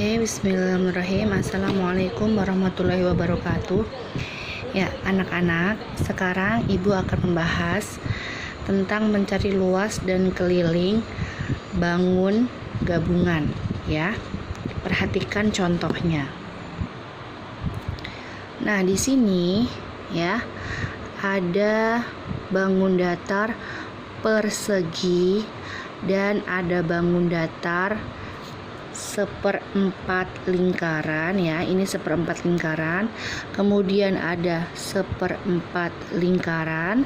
Oke, bismillahirrahmanirrahim. Assalamualaikum warahmatullahi wabarakatuh. Ya, anak-anak, sekarang Ibu akan membahas tentang mencari luas dan keliling bangun gabungan, ya. Perhatikan contohnya. Nah, di sini ya, ada bangun datar persegi dan ada bangun datar seperempat lingkaran, ya. Ini seperempat lingkaran, kemudian ada seperempat lingkaran,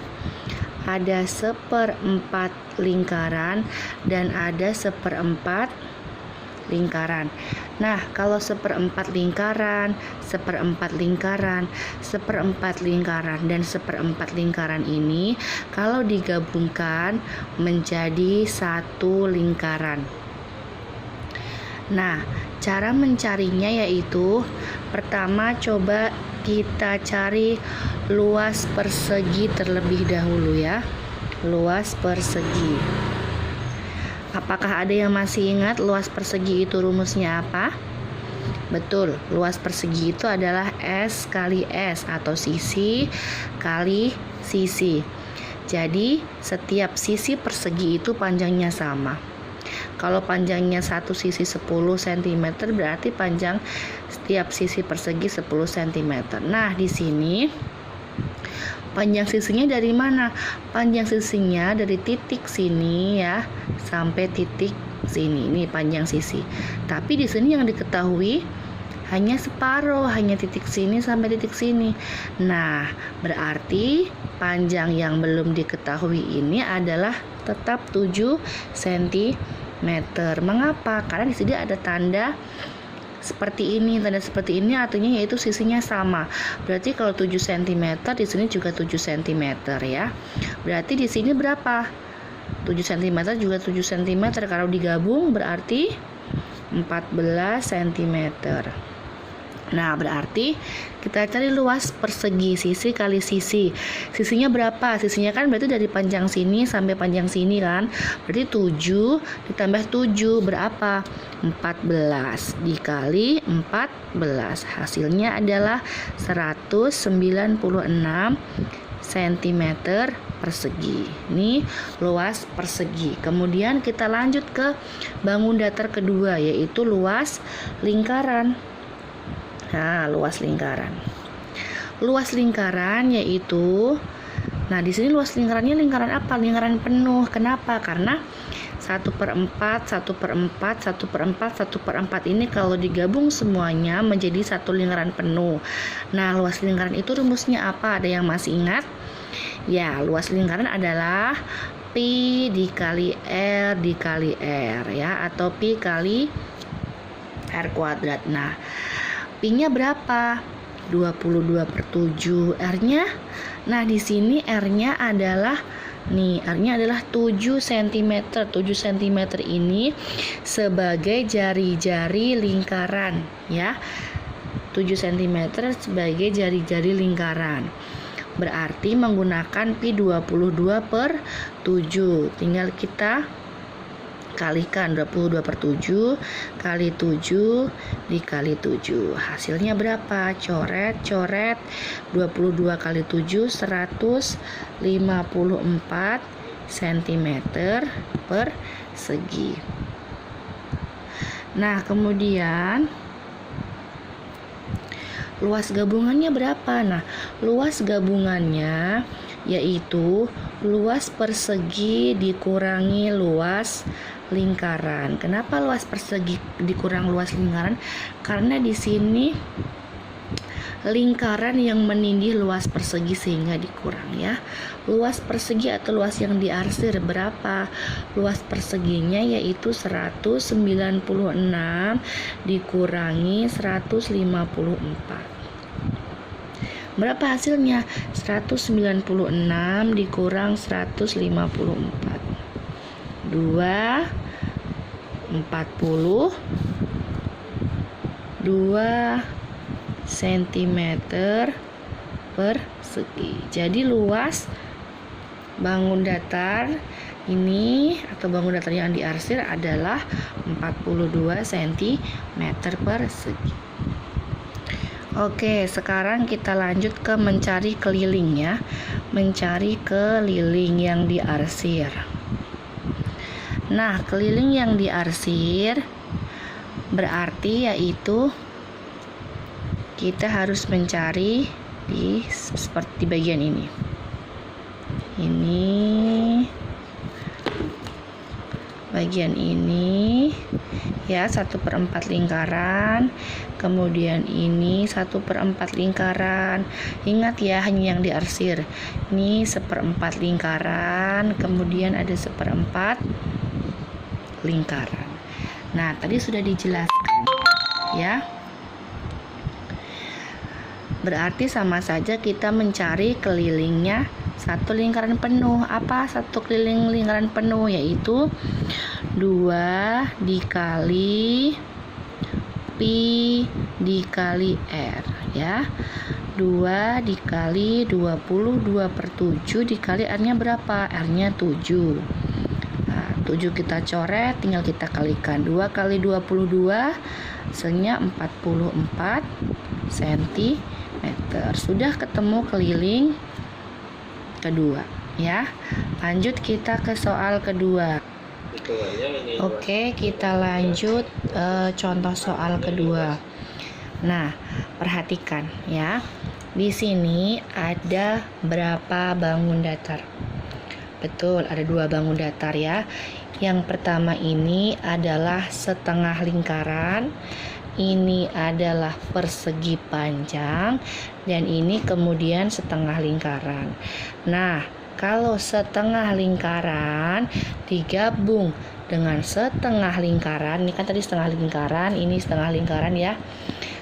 ada seperempat lingkaran, dan ada seperempat lingkaran. Nah, kalau seperempat lingkaran, seperempat lingkaran, seperempat lingkaran, dan seperempat lingkaran ini kalau digabungkan menjadi satu lingkaran. Nah, cara mencarinya yaitu pertama coba kita cari luas persegi terlebih dahulu, ya. Luas persegi. Apakah ada yang masih ingat luas persegi itu rumusnya apa? Betul, luas persegi itu adalah S kali S atau sisi kali sisi. Jadi, setiap sisi persegi itu panjangnya sama. Kalau panjangnya satu sisi 10 cm, berarti panjang setiap sisi persegi 10 cm. Nah, di sini panjang sisinya dari mana? Panjang sisinya dari titik sini, ya, sampai titik sini. Ini panjang sisi. Tapi di sini yang diketahui hanya separuh, hanya titik sini sampai titik sini. Nah, berarti panjang yang belum diketahui ini adalah tetap 7 cm. Mengapa? Karena di sini ada tanda seperti ini. Tanda seperti ini artinya yaitu sisinya sama. Berarti kalau 7 cm di sini juga 7 cm, ya. Berarti di sini berapa? 7 cm juga 7 cm. Kalau digabung berarti 14 cm. Nah, berarti kita cari luas persegi sisi kali sisi. Sisinya berapa? Sisinya kan berarti dari panjang sini sampai panjang sini, kan? Berarti 7 ditambah 7 berapa? 14 dikali 14. Hasilnya adalah 196 cm persegi. Ini luas persegi. Kemudian kita lanjut ke bangun datar kedua, yaitu luas lingkaran. Nah, luas lingkaran. Luas lingkaran yaitu, nah di sini luas lingkarannya lingkaran apa? Lingkaran penuh. Kenapa? Karena 1/4, 1/4, 1/4, 1/4 ini kalau digabung semuanya menjadi satu lingkaran penuh. Nah, luas lingkaran itu rumusnya apa? Ada yang masih ingat? Ya, luas lingkaran adalah pi dikali R dikali R, ya, atau pi kali R kuadrat. Nah, pi-nya berapa? 22/7. R-nya? Nah, di sini R-nya adalah R-nya adalah 7 cm. 7 cm ini sebagai jari-jari lingkaran, ya. 7 cm sebagai jari-jari lingkaran. Berarti menggunakan pi 22/7. Tinggal kita kalikan 22/7 kali 7 dikali 7. Hasilnya berapa? Coret 22 kali 7 154 cm persegi. Nah, kemudian luas gabungannya berapa? Nah, luas gabungannya yaitu luas persegi dikurangi luas lingkaran. Kenapa luas persegi dikurang luas lingkaran? Karena di sini lingkaran yang menindih luas persegi sehingga dikurang, ya. Luas persegi atau luas yang diarsir berapa? Luas perseginya yaitu 196 dikurangi 154. Berapa hasilnya? 196 dikurang 154. 40 2 cm persegi. Jadi luas bangun datar ini atau bangun datar yang diarsir adalah 42 cm persegi. Oke, sekarang kita lanjut ke mencari keliling ya. Mencari keliling yang diarsir. Nah, keliling yang diarsir berarti yaitu kita harus mencari seperti bagian ini. Ini bagian ini ya, 1/4 lingkaran, kemudian ini 1/4 lingkaran. Ingat ya, hanya yang diarsir. Ini 1/4 lingkaran, kemudian ada 1/4 lingkaran. Nah, tadi sudah dijelaskan ya. Berarti sama saja kita mencari kelilingnya satu lingkaran penuh. Apa satu keliling lingkaran penuh? Yaitu 2 dikali pi dikali r ya. 2 dikali 22/7 dikali r-nya berapa? R-nya 7. Nah, 7 kita coret, tinggal kita kalikan. 2 kali 22 hasilnya 44 cm. Sudah ketemu keliling kedua ya. Lanjut kita ke soal kedua. Oke, kita lanjut contoh soal kedua. Nah, perhatikan ya. Di sini ada berapa bangun datar? Betul, ada 2 bangun datar ya. Yang pertama ini adalah setengah lingkaran, ini adalah persegi panjang, dan ini kemudian setengah lingkaran. Nah, kalau setengah lingkaran digabung dengan setengah lingkaran, ini kan tadi setengah lingkaran, ini setengah lingkaran ya.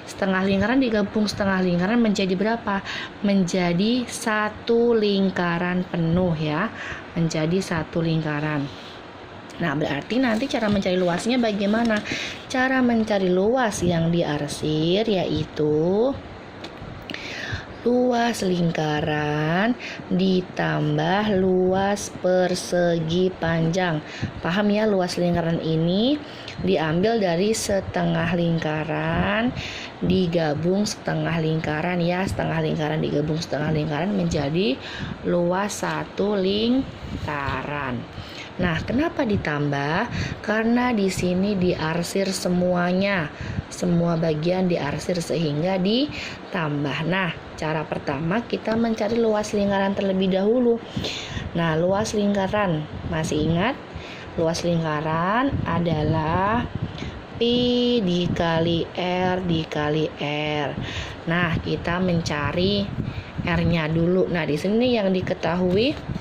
Setengah lingkaran digabung setengah lingkaran menjadi berapa? Menjadi 1 lingkaran penuh ya. Menjadi 1 lingkaran. Nah, berarti nanti cara mencari luasnya bagaimana? Cara mencari luas yang diarsir yaitu luas lingkaran ditambah luas persegi panjang. Paham ya, luas lingkaran ini diambil dari setengah lingkaran digabung setengah lingkaran ya. Setengah lingkaran digabung setengah lingkaran menjadi luas 1 lingkaran. Nah, kenapa ditambah? Karena di sini diarsir semuanya. Semua bagian diarsir sehingga ditambah. Nah, cara pertama kita mencari luas lingkaran terlebih dahulu. Nah, luas lingkaran, masih ingat? Luas lingkaran adalah pi dikali R dikali R. Nah, kita mencari R-nya dulu. Nah, di sini yang diketahui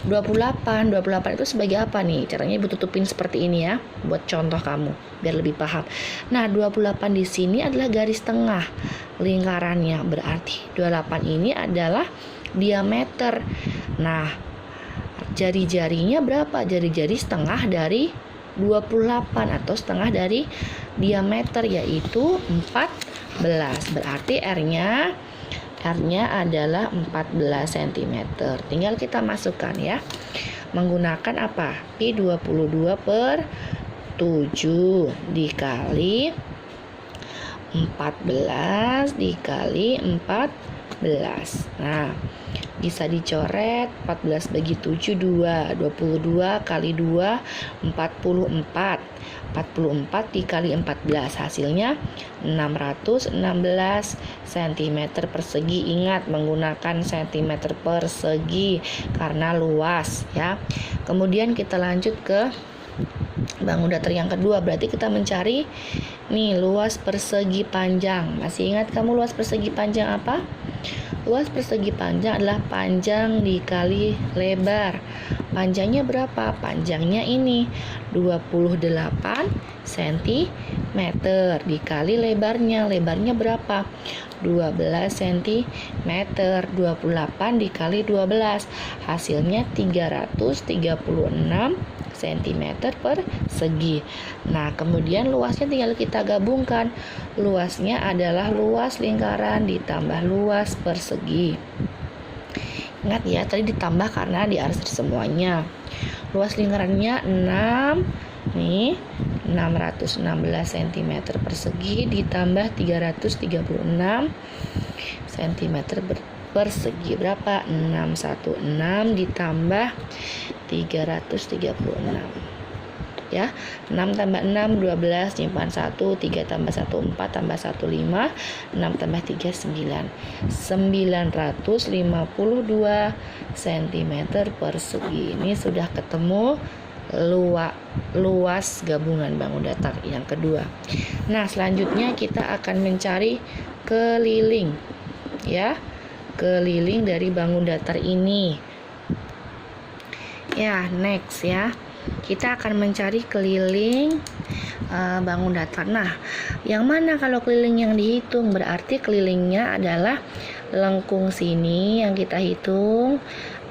28 itu sebagai apa nih? Caranya ibu tutupin seperti ini ya, buat contoh kamu biar lebih paham. Nah, 28 di sini adalah garis tengah lingkarannya, berarti 28 ini adalah diameter. Nah, jari-jarinya berapa? Jari-jari setengah dari 28 atau setengah dari diameter, yaitu 14. Berarti R-nya adalah 14 cm. Tinggal kita masukkan ya. Menggunakan apa? Pi 22/7 dikali 14 dikali 14. Nah, bisa dicoret. 14 bagi 7 2. 22 kali 2 44. 44 dikali 14 hasilnya 616 cm persegi. Ingat, menggunakan cm persegi karena luas ya. Kemudian kita lanjut ke bangun datar yang kedua. Berarti kita mencari nih luas persegi panjang. Masih ingat kamu luas persegi panjang apa? Luas persegi panjang adalah panjang dikali lebar. Panjangnya berapa? Panjangnya ini 28 cm dikali lebarnya. Lebarnya berapa? 12 cm. 28 dikali 12 hasilnya 336 cm persegi. Nah, kemudian luasnya tinggal kita gabungkan. Luasnya adalah luas lingkaran ditambah luas persegi. Ingat ya, tadi ditambah karena diarsir semuanya. Luas lingkarannya 6, nih 616 cm persegi ditambah 336 cm persegi. Berapa? 616 ditambah 336. Ya, 6 tambah 6 12, simpan 1, 3 tambah 1 4 tambah 1 5, 6 tambah 3 9. 952 cm persegi. Ini sudah ketemu luas gabungan bangun datar yang kedua. Nah, selanjutnya kita akan mencari keliling, ya, keliling dari bangun datar ini. Ya, next ya. Kita akan mencari keliling bangun datar. Nah, yang mana kalau keliling yang dihitung? Berarti kelilingnya adalah lengkung sini yang kita hitung.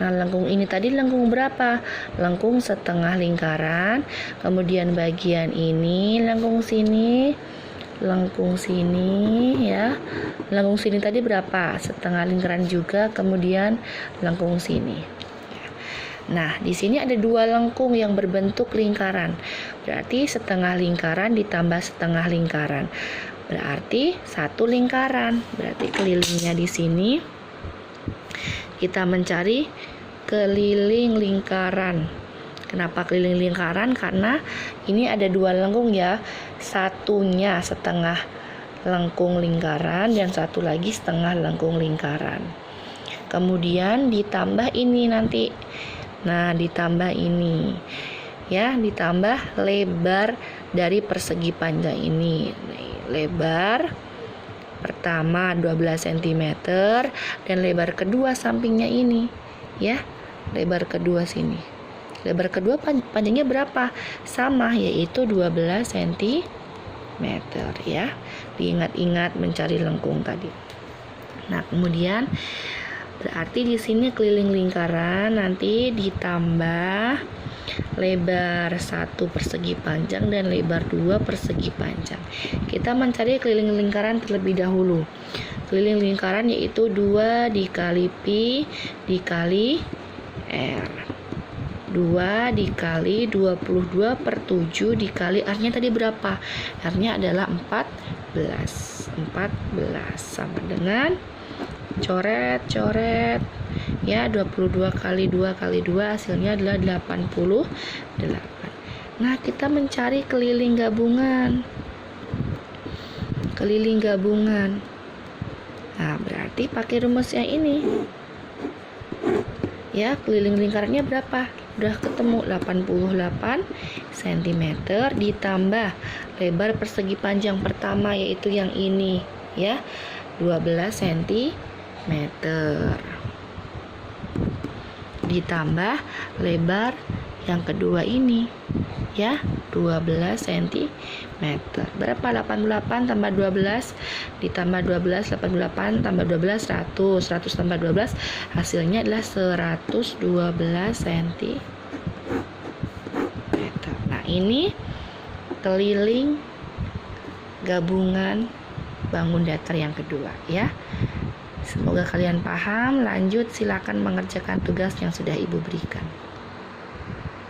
Nah, lengkung ini tadi lengkung berapa? Lengkung setengah lingkaran. Kemudian bagian ini lengkung sini, lengkung sini ya. Lengkung sini tadi berapa? Setengah lingkaran juga. Kemudian lengkung sini. Nah, di sini ada dua lengkung yang berbentuk lingkaran. Berarti setengah lingkaran ditambah setengah lingkaran. Berarti satu lingkaran. Berarti kelilingnya di sini kita mencari keliling lingkaran. Kenapa keliling lingkaran? Karena ini ada dua lengkung ya. Satunya setengah lengkung lingkaran dan satu lagi setengah lengkung lingkaran. Kemudian ditambah ini nanti. Nah, ditambah ini ya, ditambah lebar dari persegi panjang ini. Lebar pertama 12 cm dan lebar kedua sampingnya ini ya. Lebar kedua sini. Lebar kedua panjangnya berapa? Sama, yaitu 12 cm ya. Diingat-ingat mencari lengkung tadi. Nah, kemudian berarti di sini keliling lingkaran nanti ditambah lebar 1 persegi panjang dan lebar 2 persegi panjang. Kita mencari keliling lingkaran terlebih dahulu. Keliling lingkaran yaitu 2 dikali Pi dikali R. 2 dikali 22 per 7 dikali R-nya tadi berapa? R-nya adalah 14. 14 sama dengan coret ya, 22 kali 2 kali 2 hasilnya adalah 88. Nah, kita mencari keliling gabungan. Keliling gabungan. Nah, berarti pakai rumus yang ini. Ya, keliling lingkarannya berapa? Udah ketemu 88 cm ditambah lebar persegi panjang pertama yaitu yang ini ya, 12 cm ditambah lebar yang kedua ini ya, 12 cm. Berapa? 88 tambah 12 ditambah 12, 88 tambah 12 100. 100 tambah 12 hasilnya adalah 112 cm. Nah, ini keliling gabungan bangun datar yang kedua ya. Semoga kalian paham. Lanjut, silakan mengerjakan tugas yang sudah Ibu berikan.